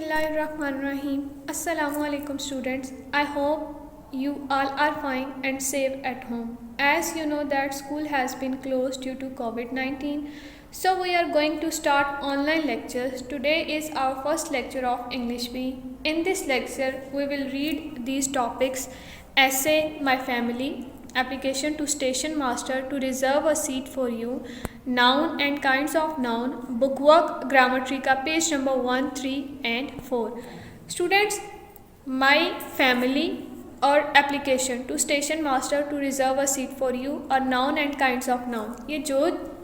Bismillahirrahmanirrahim. Assalamu alaikum students. I hope you all are fine and safe at home. As you know that school has been closed due to COVID-19, so we are going to start online lectures. Today is our first lecture of English B. In this lecture, we will read these topics: essay, my family, application to station master to reserve a seat for you, noun and kinds of noun, bookwork, grammar tree का page number 1, 3 and 4. Students, my family और application to station master to reserve a seat for you और noun and kinds of noun,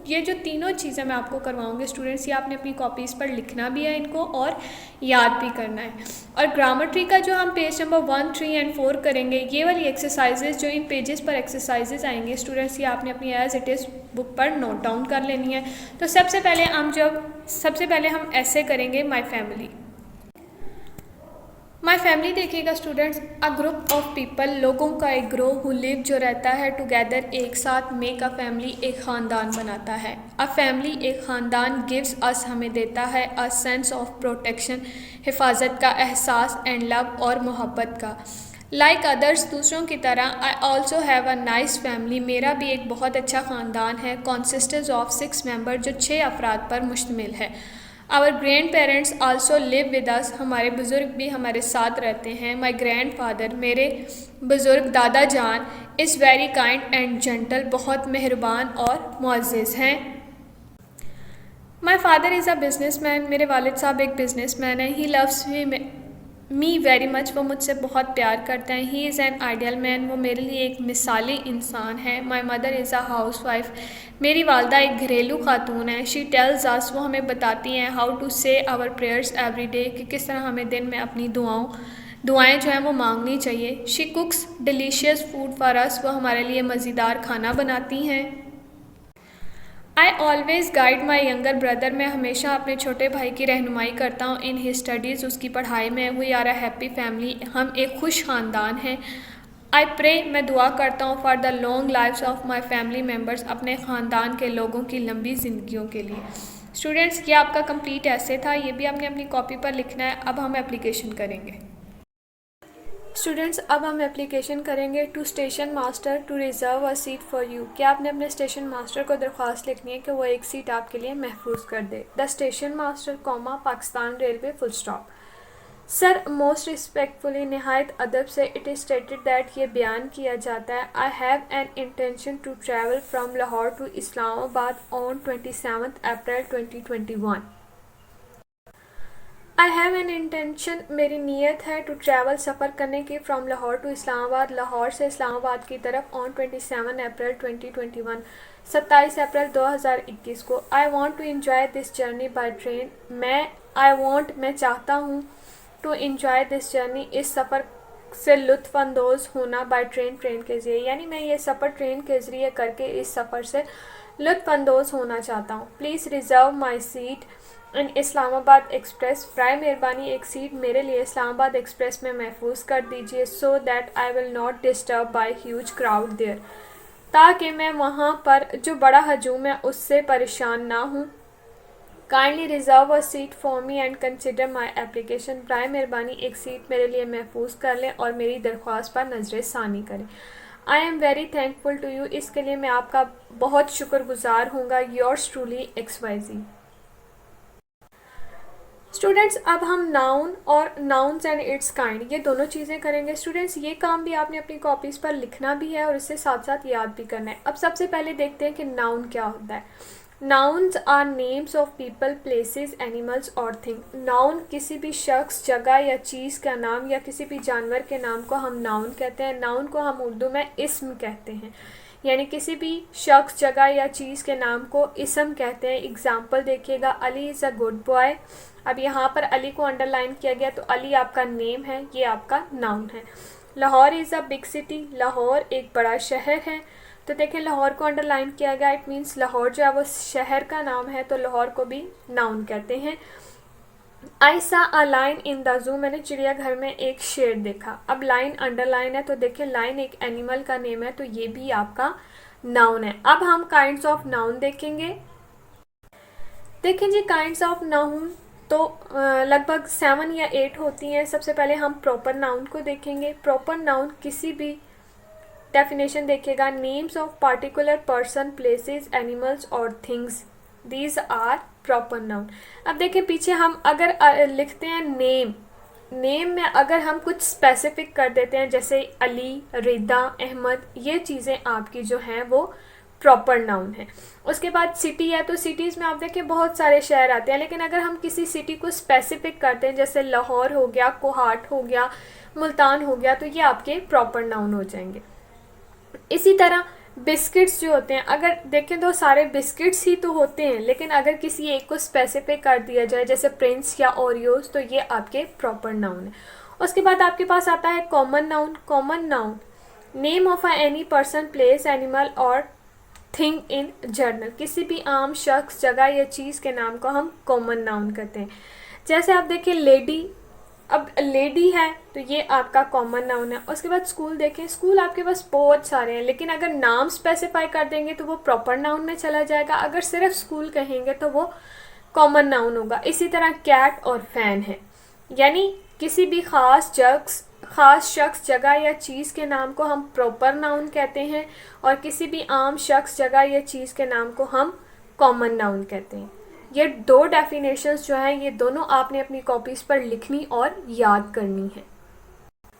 ये जो तीनों चीज़ें मैं आपको करवाऊंगी students, ये आपने अपनी कॉपीज़ पर लिखना भी है इनको और याद भी करना है. और ग्रामर ट्री का जो हम पेज नंबर 1, 3 एंड 4 करेंगे, ये वाली एक्सरसाइजेज जो इन पेजेस पर एक्सरसाइजेज आएंगे स्टूडेंट्स, ये आपने अपनी एज इट इज़ बुक पर नोट डाउन कर लेनी है. तो सबसे पहले हम ऐसे करेंगे माई फैमिली देखिएगा students. A group of people, लोगों का एक ग्रोह, हु लिव जो रहता है टुगेदर एक साथ, मेक अ फैमिली एक ख़ानदान बनाता है. अ फैमिली एक ख़ानदान, गिव्स अस हमें देता है, अ सेंस ऑफ प्रोटेक्शन हिफाजत का एहसास, एंड लव और मोहब्बत का. लाइक अदर्स दूसरों की तरह, I also have a nice family मेरा भी एक बहुत अच्छा ख़ानदान है, कॉन्सिस्टेंस ऑफ 6 मेंबर जो 6 अफराद पर मुश्तमिल है. Our grandparents also live with us हमारे बुज़ुर्ग भी हमारे साथ रहते हैं. माई ग्रैंड फादर मेरे बुज़ुर्ग दादा जान, is very kind and gentle बहुत मेहरबान और मुअज़्ज़िज़ हैं. My father is a business man मेरे वालिद साहब एक बिज़नेस मैन है. He loves me very much वो मुझसे बहुत प्यार करते हैं. He is an ideal man वो मेरे लिए एक मिसाली इंसान है. My mother is a house wife मेरी वालदा एक घरेलू खातून है. शी टेल्स अस वो हमें बताती हैं हाउ टू से आवर प्रेयर्स एवरी डे कि किस तरह हमें दिन में अपनी दुआएं जो हैं वो मांगनी चाहिए. She कुक्स delicious food for us वो हमारे लिए मज़ेदार खाना बनाती हैं. I always guide my younger brother मैं हमेशा अपने छोटे भाई की रहनुमाई करता हूँ. इन हिज स्टडीज़ उसकी पढ़ाई में. We are a happy family हम एक खुश ख़ानदान हैं. आई प्रे मैं दुआ करता हूँ for the long lifes of my family members अपने ख़ानदान के लोगों की लंबी ज़िंदगियों के लिए. स्टूडेंट्स, ये आपका कंप्लीट ऐसे था, ये भी आपने अपनी कॉपी पर लिखना है. अब हम एप्लीकेशन करेंगे स्टूडेंट्स. अब हम एप्लीकेशन करेंगे to station master to reserve a seat for you. क्या आपने अपने स्टेशन मास्टर को दरख्वास्त लिखनी है कि वो एक सीट आपके लिए महफूज कर दे. The station master comma Pakistan railway full stop. Sir most respectfully नहायत अदब से इट इज़ स्टेटेड दैट ये बयान किया जाता है. I have an intention to travel from Lahore to Islamabad on 27 April 2021. I have an intention मेरी नीयत है टू ट्रैवल सफ़र करने की फ्राम लाहौर टू इस्लामाबाद लाहौर से इस्लामाबाद की तरफ ऑन 27 अप्रैल 2021 27 अप्रैल 2021 को. I want to enjoy this journey by train मैं चाहता हूँ टू इन्जॉय दिस जर्नी इस सफ़र से लुत्फ़अंदोज़ होना बाई ट्रेन के ज़रिए, यानी मैं ये सफ़र ट्रेन के ज़रिए करके इस सफ़र से लुत्फ़अंदोज़ होना चाहता हूँ. Please reserve my seat in Islamabad express फ़राए मेहरबानी एक सीट मेरे लिए इस्लामाबाद एक्सप्रेस में महफूज कर दीजिए. So that I will not disturb by huge crowd there ताकि मैं वहाँ पर जो बड़ा हजूम है उससे परेशान ना हूँ. Kindly reserve a seat for me and consider my application फ़राए मेहरबानी एक सीट मेरे लिए महफूज कर लें और मेरी दरख्वास्त पर नज़र षानी करें. I am very thankful to you इसके लिए मैं आपका बहुत शुक्रगुजार हूँगा. Yours truly XYZ. स्टूडेंट्स, अब हम नाउन और नाउन्स एंड इट्स काइंड ये दोनों चीज़ें करेंगे. स्टूडेंट्स, ये काम भी आपने अपनी कॉपीज़ पर लिखना भी है और इससे साथ साथ याद भी करना है. अब सबसे पहले देखते हैं कि नाउन क्या होता है. Nouns are names of people, places, animals और थिंग. नाउन किसी भी शख्स, जगह या चीज़ का नाम या किसी भी जानवर के नाम को हम नाउन कहते हैं. नाउन को हम उर्दू में इस्म कहते हैं, यानी किसी भी शख्स, जगह या चीज़ के नाम को इस्म कहते हैं. एग्जाम्पल देखिएगा, Ali is a good boy. अब यहाँ पर अली को अंडरलाइन किया गया तो अली आपका नेम है, ये आपका नाउन है. Lahore is a big city Lahore एक बड़ा शहर है. तो देखें लाहौर को अंडरलाइन किया गया, इट मीन्स लाहौर जो है वो शहर का नाम है, तो लाहौर को भी नाउन कहते हैं. आई सा a line in the zoo मैंने चिड़ियाघर में एक शेर देखा. अब लाइन अंडरलाइन है तो देखें लाइन एक एनिमल का नेम है, तो ये भी आपका नाउन है. अब हम काइंड्स ऑफ नाउन देखेंगे. देखें जी, काइंड्स ऑफ नाउन तो लगभग 7 या 8 होती हैं। सबसे पहले हम प्रॉपर नाउन को देखेंगे। प्रॉपर नाउन किसी भी डेफिनेशन देखिएगा, names of particular person, places, animals और things, these are proper noun. अब देखिए पीछे हम अगर लिखते हैं नेम में अगर हम कुछ स्पेसिफिक कर देते हैं जैसे अली, रिदा, अहमद, ये चीज़ें आपकी जो हैं वो प्रॉपर नाउन है। उसके बाद सिटी है, तो सिटीज़ में आप देखिए बहुत सारे शहर आते हैं, लेकिन अगर हम किसी सिटी को स्पेसिफिक करते हैं जैसे लाहौर हो गया, कोहाट हो गया, मुल्तान हो गया, तो ये आपके प्रॉपर नाउन हो जाएंगे। इसी तरह बिस्किट्स जो होते हैं, अगर देखें तो सारे बिस्किट्स ही तो होते हैं, लेकिन अगर किसी एक को स्पेसिफिक कर दिया जाए जैसे प्रिंस या ओरियोस, तो ये आपके प्रॉपर नाउन है। उसके बाद आपके पास आता है common noun. Common noun, name of any person, place, animal और थिंग इन जर्नल, किसी भी आम शख्स, जगह या चीज़ के नाम को हम कॉमन नाउन कहते हैं। जैसे आप देखिए लेडी, अब लेडी है तो ये आपका कॉमन नाउन है। उसके बाद स्कूल देखें, स्कूल आपके पास बहुत सारे हैं, लेकिन अगर नाम स्पेसिफाई कर देंगे तो वो प्रॉपर नाउन में चला जाएगा, अगर सिर्फ स्कूल कहेंगे तो वो कॉमन नाउन होगा। इसी तरह कैट और फैन है, यानी किसी भी खास शख्स, जगह या चीज़ के नाम को हम प्रॉपर नाउन कहते हैं, और किसी भी आम शख्स, जगह या चीज़ के नाम को हम कॉमन नाउन कहते हैं। ये दो डेफिनेशंस जो हैं ये दोनों आपने अपनी कॉपीज़ पर लिखनी और याद करनी है।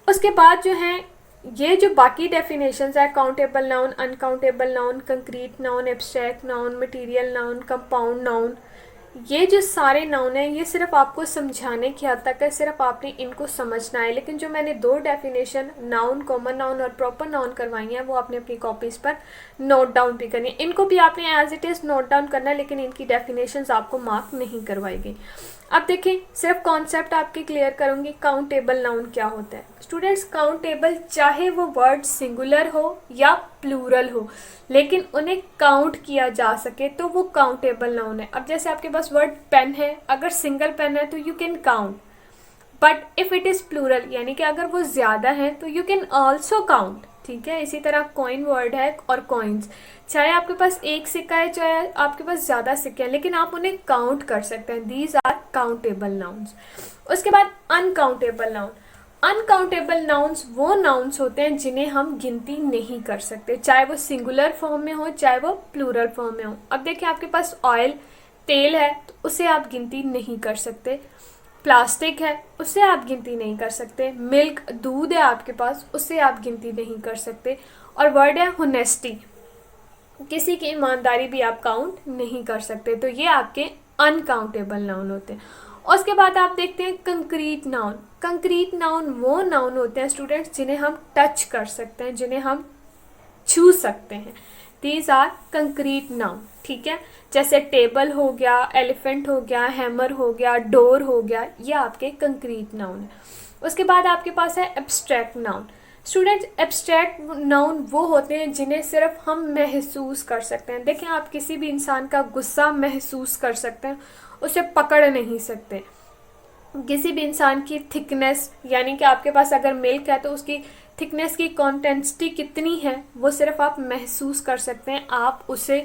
उसके बाद जो हैं ये जो बाकी डेफिनेशंस है, countable noun, uncountable noun, concrete noun, abstract noun, material noun, compound noun, ये जो सारे नाउन हैं ये सिर्फ आपको समझाने की हद तक है, सिर्फ आपने इनको समझना है। लेकिन जो मैंने दो डेफिनेशन नाउन, कॉमन नाउन और प्रॉपर नाउन करवाई हैं वो आपने अपनी कॉपीज़ पर नोट डाउन भी करनी है। इनको भी आपने as it is note down करना है, लेकिन इनकी डेफिनेशंस आपको मार्क नहीं करवाई गई। अब देखें, सिर्फ कॉन्सेप्ट आपके क्लियर करूँगी। काउंटेबल नाउन क्या होता है स्टूडेंट्स? काउंटेबल, चाहे वो वर्ड सिंगुलर हो या प्लूरल हो, लेकिन उन्हें काउंट किया जा सके तो वो काउंटेबल नाउन है। अब जैसे आपके पास वर्ड पेन है, अगर सिंगल पेन है तो you can count, but if it is plural यानी कि अगर वो ज़्यादा है तो यू कैन ऑल्सो काउंट, ठीक है। इसी तरह कॉइन वर्ड है और कॉइन्स, चाहे आपके पास एक सिक्का है चाहे आपके पास ज़्यादा सिक्के हैं, लेकिन आप उन्हें काउंट कर सकते हैं। These are countable nouns. उसके बाद अनकाउंटेबल नाउन। अनकाउंटेबल नाउन्स वो नाउन्स होते हैं जिन्हें हम गिनती नहीं कर सकते, चाहे वो सिंगुलर फॉर्म में हो चाहे वो प्लूरल फॉर्म में हो। अब देखिए आपके पास ऑयल, तेल है तो उसे आप गिनती नहीं कर सकते, प्लास्टिक है उससे आप गिनती नहीं कर सकते, मिल्क, दूध है आपके पास उससे आप गिनती नहीं कर सकते, और वर्ड है होनेस्टी, किसी की ईमानदारी भी आप काउंट नहीं कर सकते। तो ये आपके अनकाउंटेबल नाउन होते हैं। उसके बाद आप देखते हैं कंक्रीट नाउन। कंक्रीट नाउन वो नाउन होते हैं स्टूडेंट्स जिन्हें हम टच कर सकते हैं, जिन्हें हम छू सकते हैं। दीज आर कंक्रीट नाउन, ठीक है। जैसे टेबल हो गया, एलिफेंट हो गया, हैमर हो गया, डोर हो गया, ये आपके कंक्रीट नाउन है। उसके बाद आपके पास है abstract noun. Students, abstract noun वो होते हैं जिन्हें सिर्फ हम महसूस कर सकते हैं। देखें, आप किसी भी इंसान का गुस्सा महसूस कर सकते हैं, उसे पकड़ नहीं सकते। किसी भी इंसान की थिकनेस, यानी कि आपके पास अगर मिल्क है तो उसकी थिकनेस की कॉन्टेंसिटी कितनी है वो सिर्फ आप महसूस कर सकते हैं, आप उसे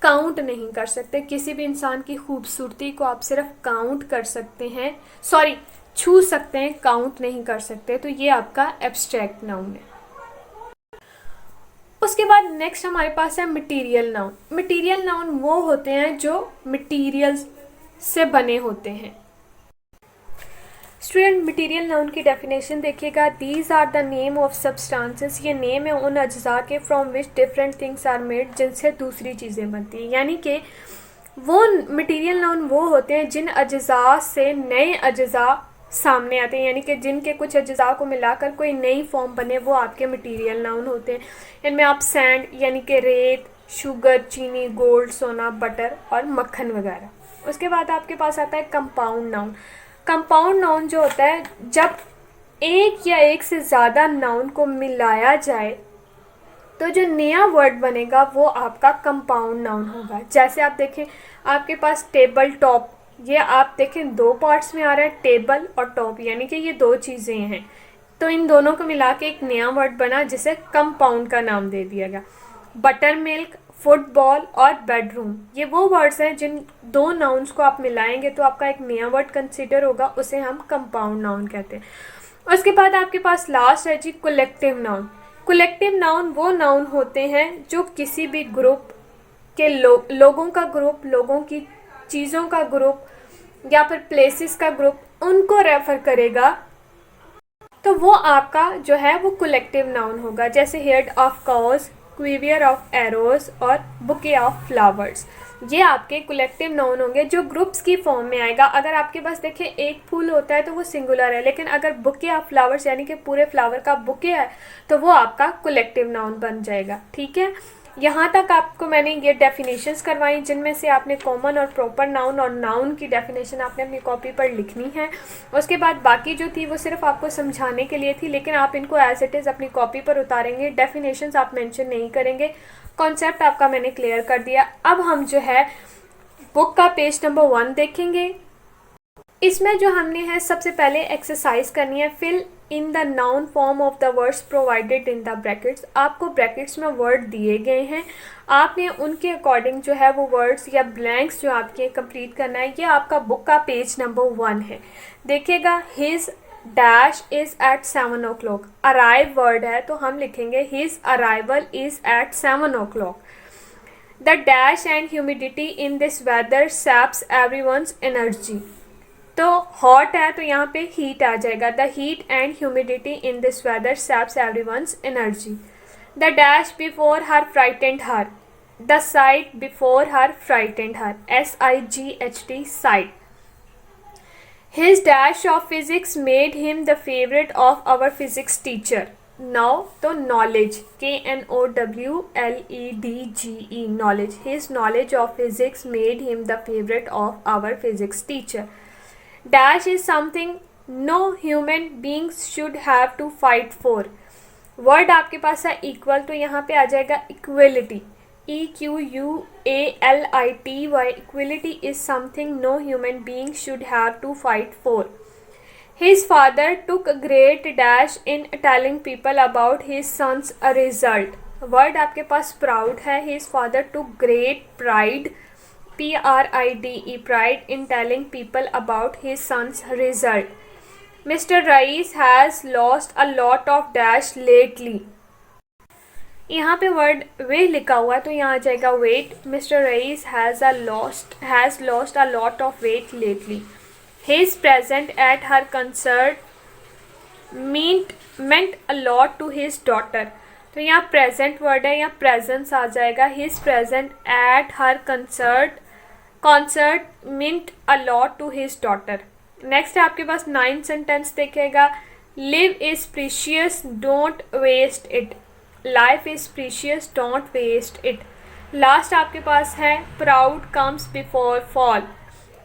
काउंट नहीं कर सकते। किसी भी इंसान की खूबसूरती को आप सिर्फ काउंट कर सकते हैं, छू सकते हैं, काउंट नहीं कर सकते। तो ये आपका एब्स्ट्रैक्ट नाउन है। उसके बाद नेक्स्ट हमारे पास है मटेरियल नाउन। मटेरियल नाउन वो होते हैं जो मटेरियल्स से बने होते हैं। स्टूडेंट, मटेरियल नाउन की डेफिनेशन देखिएगा। These are the name of substances, ये नेम है उन अज्जा के from which different things are made, जिनसे दूसरी चीज़ें बनती हैं। यानी कि वो मटेरियल नाउन वो होते हैं जिन अज्जा से नए अज्जा सामने आते हैं, यानी कि जिनके कुछ अज्जा को मिलाकर कोई नई फॉर्म बने, वो आपके मटेरियल नाउन होते हैं। इनमें आप सैंड यानी कि रेत, शुगर, चीनी, गोल्ड, सोना, बटर और मक्खन वगैरह। उसके बाद आपके पास आता है कंपाउंड नाउन। कंपाउंड नाउन जो होता है जब एक या एक से ज़्यादा नाउन को मिलाया जाए तो जो नया वर्ड बनेगा वो आपका कंपाउंड नाउन होगा। जैसे आप देखें, आपके पास टेबल टॉप, ये आप देखें दो पार्ट्स में आ रहा है, टेबल और टॉप, यानी कि ये दो चीज़ें हैं, तो इन दोनों को मिला के एक नया वर्ड बना जिसे कंपाउंड का नाम दे दिया गया। बटर मिल्क, फुटबॉल और बेडरूम, ये वो वर्ड्स हैं जिन दो नाउन्स को आप मिलाएंगे तो आपका एक नया वर्ड कंसिडर होगा, उसे हम कंपाउंड नाउन कहते हैं। उसके बाद आपके पास लास्ट है जी कलेक्टिव नाउन। कलेक्टिव नाउन वो नाउन होते हैं जो किसी भी ग्रुप के लोगों का ग्रुप, लोगों की चीज़ों का ग्रुप या फिर प्लेसेस का ग्रुप, उनको रेफर करेगा, तो वो आपका जो है वो कलेक्टिव नाउन होगा। जैसे herd of cows, quiver of arrows और बुके ऑफ फ्लावर्स, ये आपके कलेक्टिव नाउन होंगे जो ग्रुप्स की फॉर्म में आएगा। अगर आपके पास देखिए एक फूल होता है तो वो सिंगुलर है, लेकिन अगर बुके ऑफ फ्लावर्स यानी कि पूरे फ्लावर का बुके है तो वो आपका कलेक्टिव नाउन बन जाएगा। ठीक है, यहाँ तक आपको मैंने ये डेफिनेशंस करवाई जिनमें से आपने कॉमन और प्रॉपर नाउन और नाउन की डेफिनेशन आपने अपनी कॉपी पर लिखनी है। उसके बाद बाकी जो थी वो सिर्फ आपको समझाने के लिए थी, लेकिन आप इनको एज इट इज़ अपनी कॉपी पर उतारेंगे, डेफिनेशंस आप मेंशन नहीं करेंगे। कॉन्सेप्ट आपका मैंने क्लियर कर दिया। अब हम जो है बुक का पेज नंबर 1 देखेंगे। इसमें जो हमने है सबसे पहले एक्सरसाइज करनी है, fill in the noun form of the words provided in the brackets. आपको ब्रैकेट्स में वर्ड दिए गए हैं, आपने उनके अकॉर्डिंग जो है वो वर्ड्स या ब्लैंक्स जो आपके कंप्लीट करना है। ये आपका बुक का पेज नंबर 1 है। देखिएगा, his dash is at 7 o'clock। Arrive word है तो हम लिखेंगे his arrival is at 7 o'clock। The dash and humidity in this weather saps everyone's energy. तो हॉट है तो यहाँ पे हीट आ जाएगा। The heat and humidity in this weather saps everyone's energy. The dash before her frightened her. The sight before her frightened her. SIGHT sight. His dash of physics made him the favourite of our physics teacher. Now तो knowledge, KNOWLEDGE knowledge. His knowledge of physics made him the favourite of our physics teacher. Dash is something no human beings should have to fight for। Word आपके पास है equal, तो यहाँ पे आ जाएगा equality, EQUALITY। Equality is something no human being should have to fight for. His father took great dash in telling people about his son's result। Word आपके पास proud है। His father took great pride, PRIDE, pride in telling people about his son's result। Mr. Rais has lost a lot of dash lately। यहाँ पे word वे लिखा हुआ है तो यहाँ आ जाएगा weight। Mr. Rais has lost a lot of weight lately। His present at her concert meant a lot to his daughter। तो यहाँ प्रेजेंट वर्ड है, यहाँ प्रेजेंस आ जाएगा। His present at her concert meant a lot to his daughter। Next है आपके पास 9 sentence देखेगा। Live is precious don't waste it. Life is precious don't waste it. Last आपके पास है प्राउड कम्स बिफोर फॉल।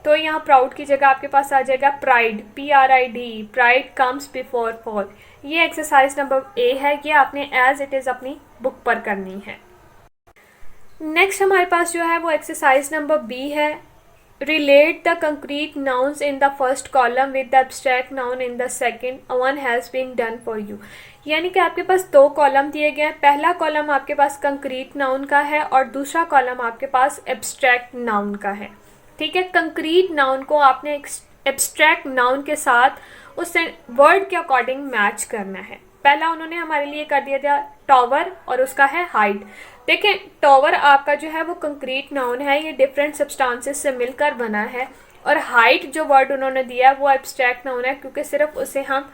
तो यहाँ प्राउड की जगह आपके पास आ जाएगा pride, PRIDE, pride comes before fall. ये एक्सरसाइज नंबर A है, ये आपने एज इट इज़ अपनी बुक पर करनी है। नेक्स्ट हमारे पास जो है वो एक्सरसाइज नंबर B है। Relate the concrete nouns in the first column with the abstract noun in the second, one has been done for you. यानी कि आपके पास 2 कॉलम दिए गए हैं। पहला कॉलम आपके पास कंक्रीट नाउन का है और दूसरा कॉलम आपके पास एब्स्ट्रैक्ट नाउन का है। ठीक है, कंक्रीट नाउन को आपने एब्स्ट्रैक्ट नाउन के साथ उस वर्ड के अकॉर्डिंग मैच करना है। पहला उन्होंने हमारे लिए कर दिया था टॉवर और उसका है हाइट। देखें, टॉवर आपका जो है वो कंक्रीट नाउन है, ये डिफरेंट सब्सटेंसेस से मिलकर बना है। और हाइट जो वर्ड उन्होंने दिया है वो एब्स्ट्रैक्ट नाउन है, क्योंकि सिर्फ उसे हम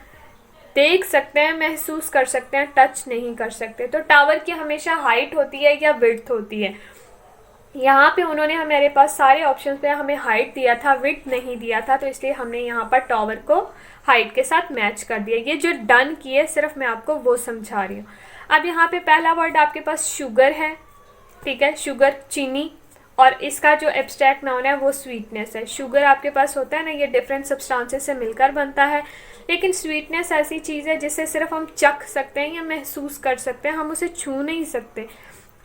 देख सकते हैं, महसूस कर सकते हैं, टच नहीं कर सकते। तो टावर की हमेशा हाइट होती है या विड्थ होती है। यहाँ पे उन्होंने हमारे पास सारे ऑप्शन पे हमें हाइट दिया था, विड्थ नहीं दिया था, तो इसलिए हमने यहाँ पर टावर को हाइट के साथ मैच कर दिया। ये जो डन किए सिर्फ मैं आपको वो समझा रही हूँ। अब यहाँ पे पहला वर्ड आपके पास शुगर है। ठीक है, शुगर चीनी, और इसका जो एब्स्ट्रैक्ट नाउन है वो स्वीटनेस है। शुगर आपके पास होता है ना, ये डिफरेंट सब्सटेंसेस से मिलकर बनता है, लेकिन स्वीटनेस ऐसी चीज़ है जिसे सिर्फ हम चख सकते हैं या महसूस कर सकते हैं, हम उसे छू नहीं सकते,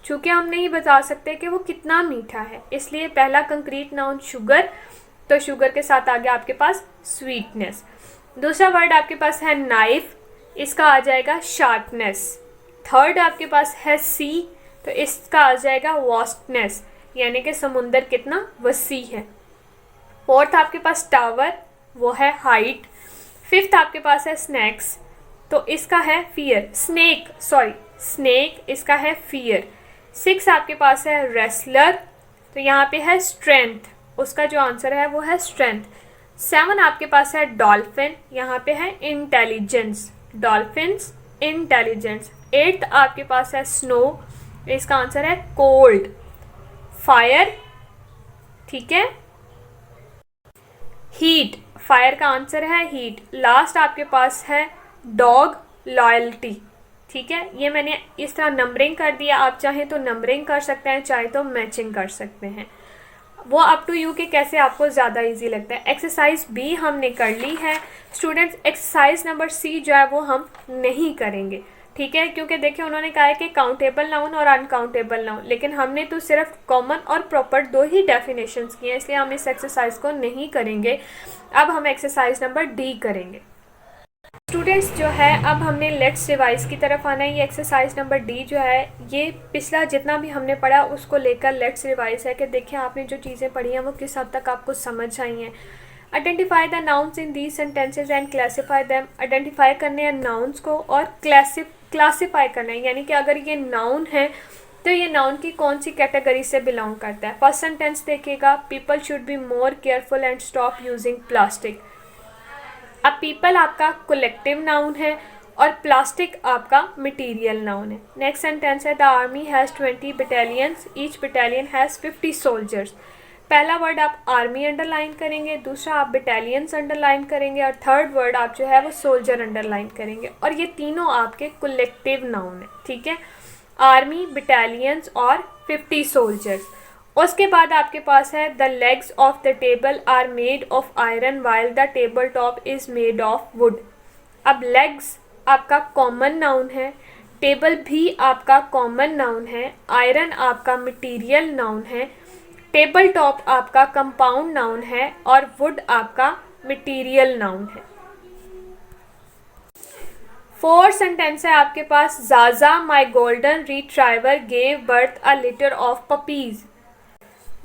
चूँकि हम नहीं बता सकते कि वो कितना मीठा है। इसलिए पहला कंक्रीट नाउन शुगर, तो शुगर के साथ आ गया आपके पास स्वीटनेस। दूसरा वर्ड आपके पास है नाइफ, इसका आ जाएगा शार्पनेस। थर्ड आपके पास है सी, तो इसका आ जाएगा वास्टनेस, यानी कि समुंदर कितना वसी है। फोर्थ आपके पास टावर, वो है हाइट। फिफ्थ आपके पास है स्नैक्स, तो इसका है फियर, स्नेक इसका है फियर। सिक्स आपके पास है रेसलर, तो यहाँ पे है स्ट्रेंथ, उसका जो आंसर है वो है स्ट्रेंथ। सेवन आपके पास है डॉल्फिन, यहाँ पे है इंटेलिजेंस, डॉल्फिन्स इंटेलिजेंस। एट्थ आपके पास है स्नो, इसका आंसर है कोल्ड, फायर, ठीक है। हीट, फायर का आंसर है हीट। लास्ट आपके पास है डॉग, लॉयल्टी, ठीक है। ये मैंने इस तरह नंबरिंग कर दिया, आप चाहें तो नंबरिंग कर सकते हैं, चाहे तो मैचिंग कर सकते हैं, वो अप टू यू कि कैसे आपको ज़्यादा इजी लगता है। एक्सरसाइज बी हमने कर ली है स्टूडेंट्स। एक्सरसाइज नंबर सी जो है वो हम नहीं करेंगे, ठीक है, क्योंकि देखिए उन्होंने कहा है कि काउंटेबल नाउन और अनकाउंटेबल नाउन, लेकिन हमने तो सिर्फ कॉमन और प्रॉपर दो ही डेफिनेशंस किए हैं, इसलिए हम इस एक्सरसाइज को नहीं करेंगे। अब हम एक्सरसाइज नंबर डी करेंगे स्टूडेंट्स। जो है अब हमने लेट्स रिवाइज की तरफ आना है। ये एक्सरसाइज नंबर डी जो है ये पिछला जितना भी हमने पढ़ा उसको लेकर लेट्स रिवाइज है कि देखिए आपने जो चीज़ें पढ़ी हैं वो किस हद तक आपको समझ आई हैं। Identify the nouns in these sentences and classify them, identify करने हैं नाउन्स को और क्लासीफाई करना है, यानी कि अगर ये नाउन है तो ये नाउन की कौन सी कैटेगरी से बिलोंग करता है। फर्स्ट सेंटेंस देखिएगा, people should be more careful and stop using plastic. अब पीपल आपका कलेक्टिव नाउन है और प्लास्टिक आपका मटेरियल नाउन है। नेक्स्ट सेंटेंस है, the army has 20 battalions, each battalion has 50 soldiers. पहला वर्ड आप आर्मी अंडरलाइन करेंगे, दूसरा आप बटालियंस अंडरलाइन करेंगे और थर्ड वर्ड आप जो है वो सोल्जर अंडरलाइन करेंगे, और ये तीनों आपके कलेक्टिव नाउन है, ठीक है, आर्मी, बटालियंस और 50 सोल्जर्स। उसके बाद आपके पास है the legs of the table are made of iron while the table top is made of wood. अब लेग्स आपका कॉमन नाउन है, टेबल भी आपका कॉमन नाउन है, आयरन आपका मटेरियल नाउन है, टेबल टॉप आपका कंपाउंड नाउन है और वुड आपका मटेरियल नाउन है। फोर्थ सेंटेंस है आपके पास, Jaja my golden retriever gave birth a litter of puppies.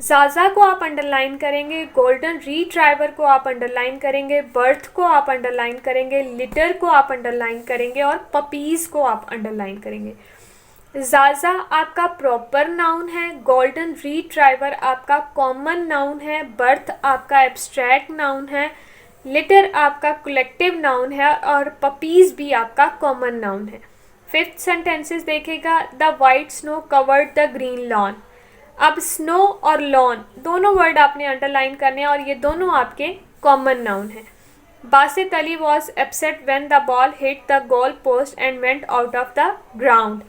Jaja को आप अंडरलाइन करेंगे, गोल्डन रिट्राइवर को आप अंडरलाइन करेंगे, बर्थ को आप अंडरलाइन करेंगे, लिटर को आप अंडरलाइन करेंगे और पपीज को आप अंडरलाइन करेंगे। जाजा आपका प्रॉपर नाउन है, गोल्डन रिट्राइवर आपका कॉमन नाउन है, बर्थ आपका एब्स्ट्रैक्ट नाउन है, लिटर आपका कलेक्टिव नाउन है और पपीज भी आपका कॉमन नाउन है। फिफ्थ सेंटेंसेस देखेगा, the white snow covered the green lawn. अब स्नो और लॉन दोनों वर्ड आपने अंडरलाइन करने हैं और ये दोनों आपके कॉमन नाउन है। Basit Ali was upset when the ball hit the goal post and went out of the ground.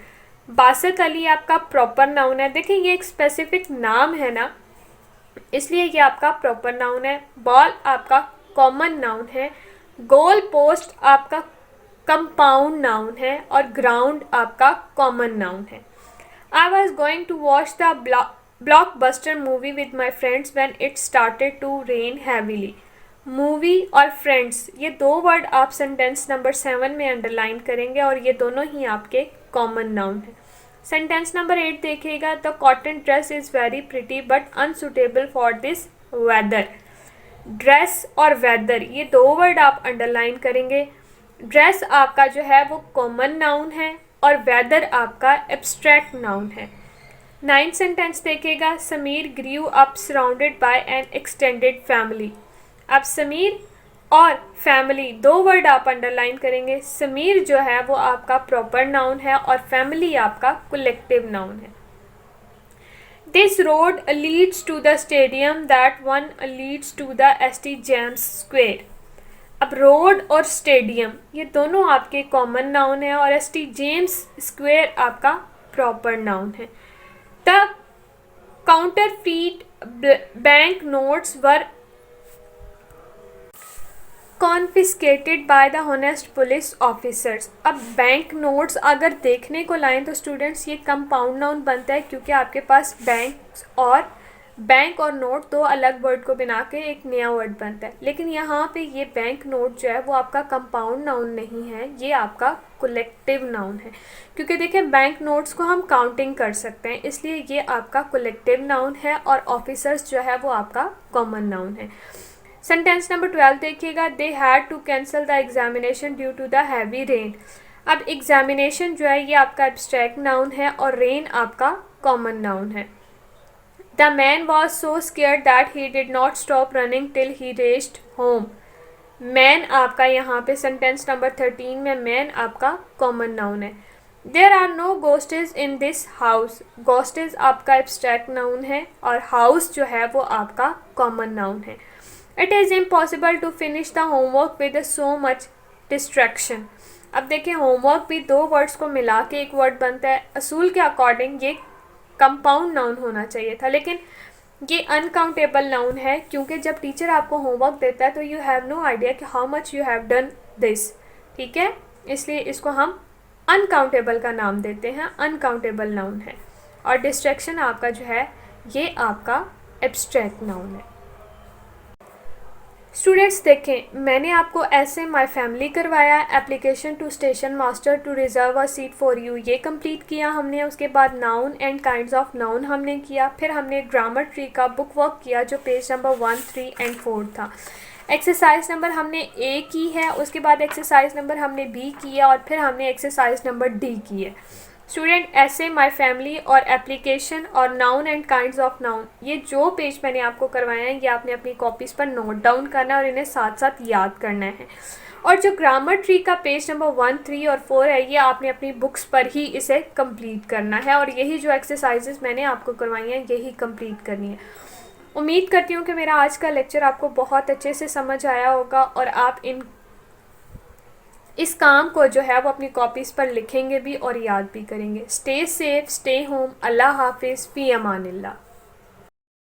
Basit Ali आपका प्रॉपर नाउन है, देखिए ये एक स्पेसिफिक नाम है ना, इसलिए ये आपका प्रॉपर नाउन है। बॉल आपका कॉमन नाउन है, गोल पोस्ट आपका कंपाउंड नाउन है और ग्राउंड आपका कॉमन नाउन है। I was going to watch the blockbuster movie with my friends when it started to rain heavily. Movie और फ्रेंड्स ये दो वर्ड आप सेंटेंस नंबर 7 में अंडरलाइन करेंगे और ये दोनों ही आपके कॉमन नाउन हैं। सेंटेंस नंबर 8 देखिएगा, the cotton dress is very pretty but unsuitable for this weather. Dress और वेदर ये दो वर्ड आप अंडरलाइन करेंगे। ड्रेस आपका जो है वो कॉमन नाउन है और वेदर आपका एब्स्ट्रैक्ट नाउन है। नाइन्थ सेंटेंस देखेगा, Sameer grew up surrounded by N extended family. अब समीर और फैमिली दो वर्ड आप अंडरलाइन करेंगे। समीर जो है वो आपका प्रॉपर नाउन है और फैमिली आपका कलेक्टिव नाउन है। This road leads to the stadium, that one leads to the ST James square. अब रोड और स्टेडियम ये दोनों आपके कॉमन नाउन है और एसटी जेम्स स्क्वेयर आपका प्रॉपर नाउन है। The counterfeit bank notes were confiscated by the honest police officers. अब बैंक नोट्स अगर देखने को लाएं तो स्टूडेंट्स ये कंपाउंड नाउन बनता है क्योंकि आपके पास बैंक और बैंक और नोट दो अलग वर्ड को बना के एक नया वर्ड बनता है, लेकिन यहाँ पे ये बैंक नोट जो है वो आपका कंपाउंड नाउन नहीं है, ये आपका कलेक्टिव नाउन है। क्योंकि देखिए बैंक नोट्स को हम काउंटिंग कर सकते हैं, इसलिए ये आपका कलेक्टिव नाउन है और ऑफिसर्स जो है वो आपका कॉमन नाउन है। सेंटेंस नंबर 12 देखिएगा, they had to cancel the examination due to the heavy rain. अब एग्जामिनेशन जो है ये आपका एब्स्ट्रैक्ट नाउन है और रेन आपका कॉमन नाउन है। The man was so scared that he did not stop running till he reached home. Man आपका यहाँ पे सेंटेंस नंबर 13 में मैन आपका कॉमन नाउन है। There are no ghosts in this house. Ghosts आपका abstract noun है और house जो है वो आपका कॉमन नाउन है। It is impossible to finish the homework with so much distraction. अब देखिए होमवर्क भी दो वर्ड्स को मिला के एक वर्ड बनता है। असूल के अकॉर्डिंग ये कंपाउंड नाउन होना चाहिए था, लेकिन ये अनकाउंटेबल नाउन है, क्योंकि जब टीचर आपको होमवर्क देता है तो यू हैव नो आइडिया कि how much you have done this, ठीक है, इसलिए इसको हम अनकाउंटेबल का नाम देते हैं, अनकाउंटेबल नाउन है। और डिस्ट्रैक्शन आपका जो है ये आपका एब्स्ट्रैक्ट नाउन है। स्टूडेंट्स देखें, मैंने आपको ऐसे माय फैमिली करवाया, application to station master to reserve a seat for you ये कंप्लीट किया हमने। उसके बाद noun and kinds of noun हमने किया, फिर हमने ग्रामर ट्री का बुक वर्क किया जो पेज नंबर 1, 3 एंड 4 था। एक्सरसाइज नंबर हमने ए की है, उसके बाद एक्सरसाइज नंबर हमने बी किया और फिर हमने एक्सरसाइज नंबर डी की है। स्टूडेंट ऐसे माय फैमिली और एप्लीकेशन और noun and kinds of noun ये जो पेज मैंने आपको करवाया है ये आपने अपनी कॉपीज़ पर नोट डाउन करना है और इन्हें साथ साथ याद करना है। और जो ग्रामर ट्री का पेज नंबर 1, 3 और 4 है ये आपने अपनी बुक्स पर ही इसे कंप्लीट करना है और यही जो एक्सरसाइजेस मैंने आपको करवाई हैं यही कंप्लीट करनी है। उम्मीद करती हूँ कि मेरा आज का लेक्चर आपको बहुत अच्छे से समझ आया होगा और आप इस काम को जो है वो अपनी कॉपीज़ पर लिखेंगे भी और याद भी करेंगे। स्टे सेफ, स्टे होम, अल्लाह हाफिज़, फ़ी अमानिल्लाह।